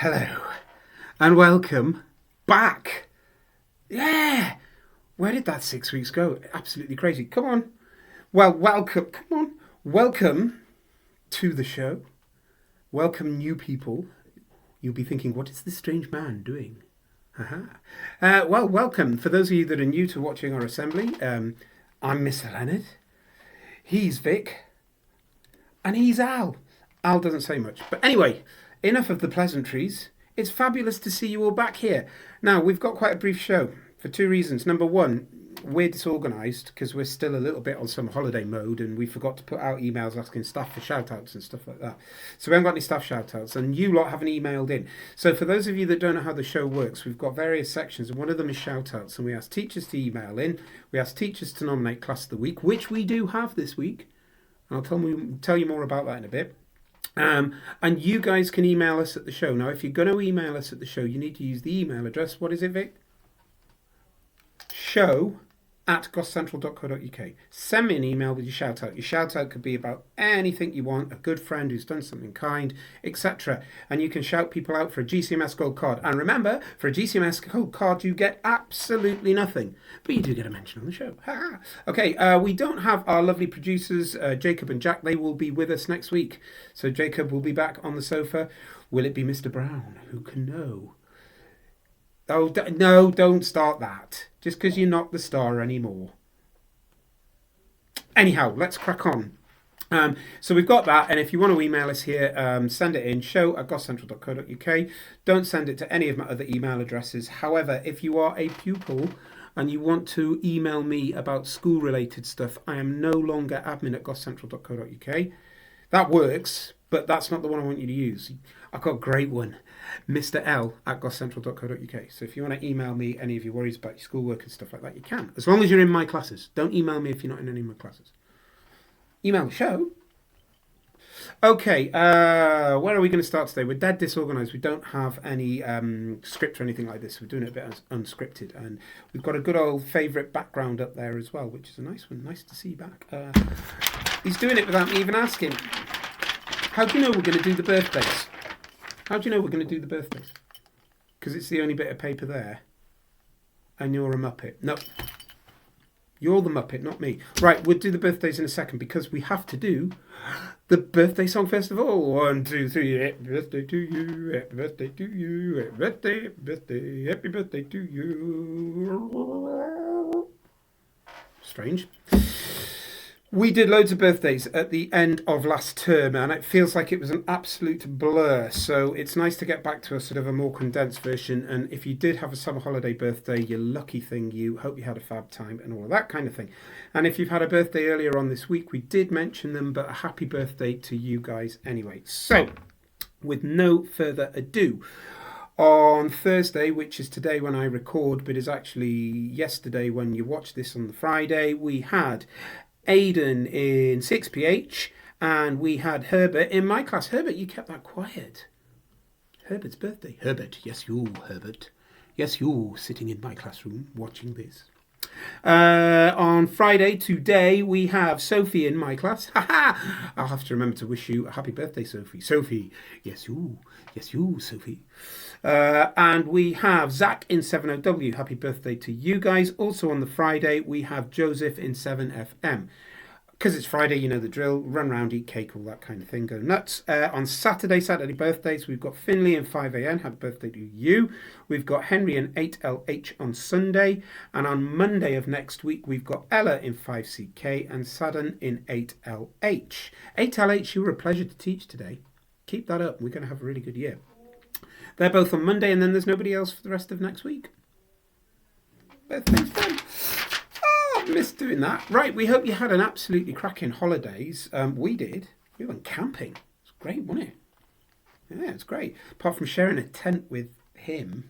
Hello, and welcome back. Yeah, where did that 6 weeks go? Absolutely crazy. Come on. Well, welcome. Come on. Welcome to the show. Welcome, new people. You'll be thinking, what is this strange man doing? Well, welcome. For those of you that are new to watching our assembly, I'm Mr. Leonard. He's Vic. And he's Al. Al doesn't say much. But anyway, enough of the pleasantries. It's fabulous to see you all back here. Now, we've got quite a brief show for two reasons. Number one, we're disorganised because we're still a little bit on some holiday mode and we forgot to put out emails asking staff for shout-outs and stuff like that. So we haven't got any staff shout-outs and you lot haven't emailed in. So for those of you that don't know how the show works, we've got various sections and one of them is shout-outs, and we ask teachers to email in. We ask teachers to nominate Class of the Week, which we do have this week. And I'll tell you more about that in a bit. And you guys can email us at the show. Now, if you're going to email us at the show, you need to use the email address. What is it, Vic? show@gosscentral.co.uk. Send me an email with your shout out. Your shout out could be about anything you want, a good friend who's done something kind, etc. And you can shout people out for a GCMS gold card. And remember, for a GCMS gold card, you get absolutely nothing, but you do get a mention on the show. Okay, we don't have our lovely producers, Jacob and Jack. They will be with us next week. So Jacob will be back on the sofa. Will it be Mr. Brown? Who can know? Oh, no, don't start that. Just because you're not the star anymore. Anyhow, let's crack on. So we've got that, and if you want to email us here, send it in, show@gosscentral.co.uk. Don't send it to any of my other email addresses. However, if you are a pupil and you want to email me about school-related stuff, I am no longer admin at gosscentral.co.uk. That works, but that's not the one I want you to use. I've got a great one. Mr. L@gosscentral.co.uk. So if you want to email me any of your worries about your schoolwork and stuff like that, you can. As long as you're in my classes. Don't email me if you're not in any of my classes. Email the show. Okay, where are we going to start today? We're dead disorganised. We don't have any script or anything like this. We're doing it a bit unscripted. And we've got a good old favourite background up there as well, which is a nice one. Nice to see you back. He's doing it without me even asking. How do you know we're going to do the birthdays? How do you know we're going to do the birthdays? Because it's the only bit of paper there. And you're a Muppet. No. You're the Muppet, not me. Right, we'll do the birthdays in a second because we have to do the birthday song first of all. 1, 2, 3. Happy birthday to you. Happy birthday to you. Happy birthday, happy birthday, happy birthday to you. Strange. We did loads of birthdays at the end of last term and it feels like it was an absolute blur. So it's nice to get back to a sort of a more condensed version. And if you did have a summer holiday birthday, you're lucky thing. You hope you had a fab time and all of that kind of thing. And if you've had a birthday earlier on this week, we did mention them, but a happy birthday to you guys anyway. So with no further ado, on Thursday, which is today when I record, but is actually yesterday when you watch this on the Friday, we had Aidan in 6PH and we had Herbert in my class. Herbert, you kept that quiet. Herbert's birthday. Herbert, yes you, Herbert. Yes you, sitting in my classroom watching this. On Friday, today, we have Sophie in my class. I'll have to remember to wish you a happy birthday, Sophie. Sophie, yes you, Sophie. And we have Zach in 70W. Happy birthday to you guys. Also on the Friday, we have Joseph in 7FM. Because it's Friday, you know the drill. Run round, eat cake, all that kind of thing. Go nuts. On Saturday birthdays, we've got Finley in 5AN. Happy birthday to you. We've got Henry in 8LH on Sunday. And on Monday of next week, we've got Ella in 5CK and Sadden in 8LH. 8LH, you were a pleasure to teach today. Keep that up. We're going to have a really good year. They're both on Monday, and then there's nobody else for the rest of next week. Birthday's done. Oh, I missed doing that. Right, we hope you had an absolutely cracking holidays. We did. We went camping. It was great, wasn't it? Yeah, it's great. Apart from sharing a tent with him.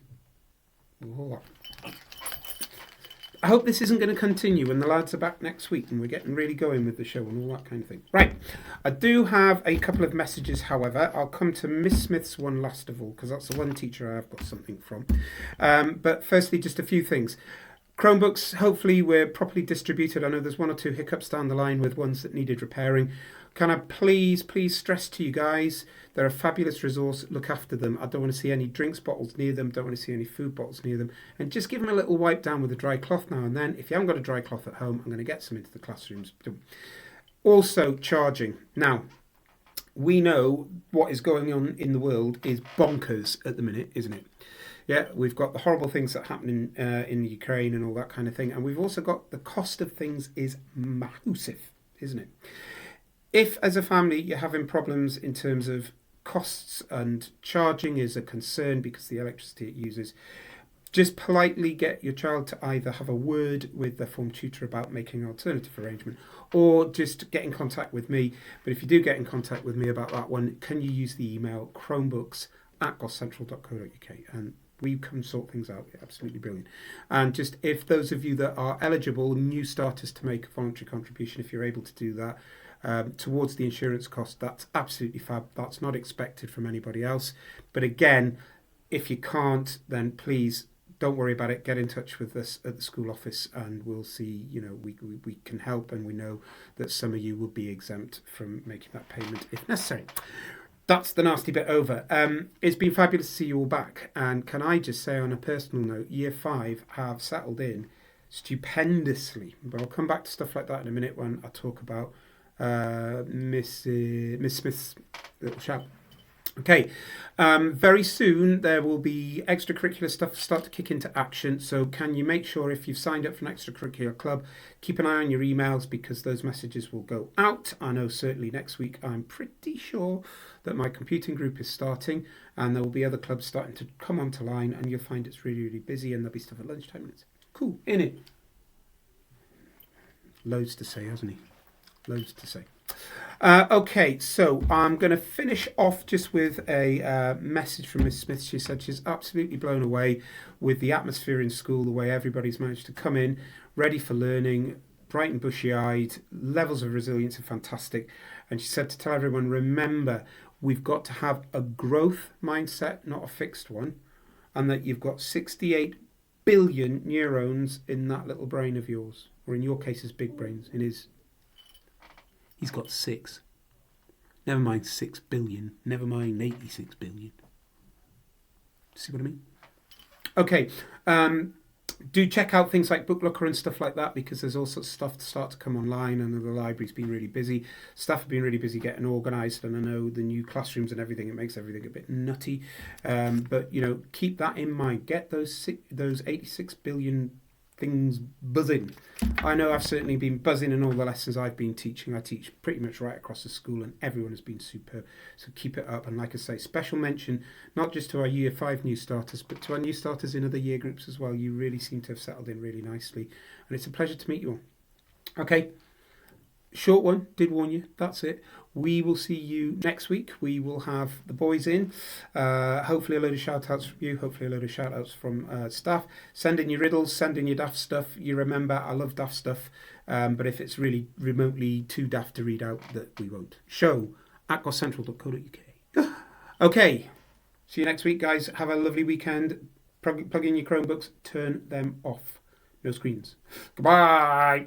Oh. I hope this isn't going to continue when the lads are back next week and we're getting really going with the show and all that kind of thing. Right, I do have a couple of messages, however. I'll come to Miss Smith's one last of all, because that's the one teacher I've got something from. But firstly, just a few things. Chromebooks, hopefully we're properly distributed. I know there's one or two hiccups down the line with ones that needed repairing. Can I please stress to you guys, they're a fabulous resource. Look after them. I don't want to see any drinks bottles near them. Don't want to see any food bottles near them. And just give them a little wipe down with a dry cloth now and then. If you haven't got a dry cloth at home, I'm going to get some into the classrooms. Also, charging. Now, we know what is going on in the world is bonkers at the minute, isn't it? Yeah, we've got the horrible things that happen in Ukraine and all that kind of thing. And we've also got the cost of things is massive, isn't it? If, as a family, you're having problems in terms of costs and charging is a concern because the electricity it uses, just politely get your child to either have a word with their form tutor about making an alternative arrangement or just get in contact with me. But if you do get in contact with me about that one, can you use the email chromebooks@gothcentral.co.uk, and we can sort things out. Absolutely brilliant. And just if those of you that are eligible, new starters, to make a voluntary contribution, if you're able to do that, towards the insurance cost, that's absolutely fab. That's not expected from anybody else. But again, if you can't, then please don't worry about it. Get in touch with us at the school office and we'll see, we can help, and we know that some of you will be exempt from making that payment if necessary. That's the nasty bit over. It's been fabulous to see you all back. And can I just say on a personal note, Year 5 have settled stupendously. But I'll come back to stuff like that in a minute when I talk about Miss Smith's little shout. Okay, very soon there will be extracurricular stuff start to kick into action. So can you make sure, if you've signed up for an extracurricular club, keep an eye on your emails because those messages will go out. I know certainly next week I'm pretty sure that my computing group is starting, and there will be other clubs starting to come onto line, and you'll find it's really, really busy, and there'll be stuff at lunchtime. And it's cool, innit? Loads to say, hasn't he? Loads to say. Okay, so I'm going to finish off just with a message from Miss Smith. She said she's absolutely blown away with the atmosphere in school, the way everybody's managed to come in, ready for learning, bright and bushy-eyed, levels of resilience are fantastic. And she said to tell everyone, remember, we've got to have a growth mindset, not a fixed one, and that you've got 68 billion neurons in that little brain of yours, or in your case, his big brains, in his... He's got 6. Never mind 6 billion. Never mind 86 billion. See what I mean? Okay. Do check out things like BookLooker and stuff like that, because there's all sorts of stuff to start to come online, and the library's been really busy. Staff have been really busy getting organised, and I know the new classrooms and everything, it makes everything a bit nutty. But, keep that in mind. Get those 86 billion things buzzing. I know I've certainly been buzzing in all the lessons I've been teaching. I teach pretty much right across the school, and everyone has been superb. So keep it up. And like I say, special mention not just to our Year 5 new starters, but to our new starters in other year groups as well. You really seem to have settled in really nicely, and it's a pleasure to meet you all. Okay, short one, did warn you. That's it. We will see you next week. We will have the boys in. Hopefully a load of shout-outs from you. Hopefully a load of shout-outs from staff. Send in your riddles. Send in your daft stuff. You remember, I love daft stuff. But if it's really remotely too daft to read out, that we won't. show@gothcentral.co.uk. Okay. See you next week, guys. Have a lovely weekend. Plug in your Chromebooks. Turn them off. No screens. Goodbye.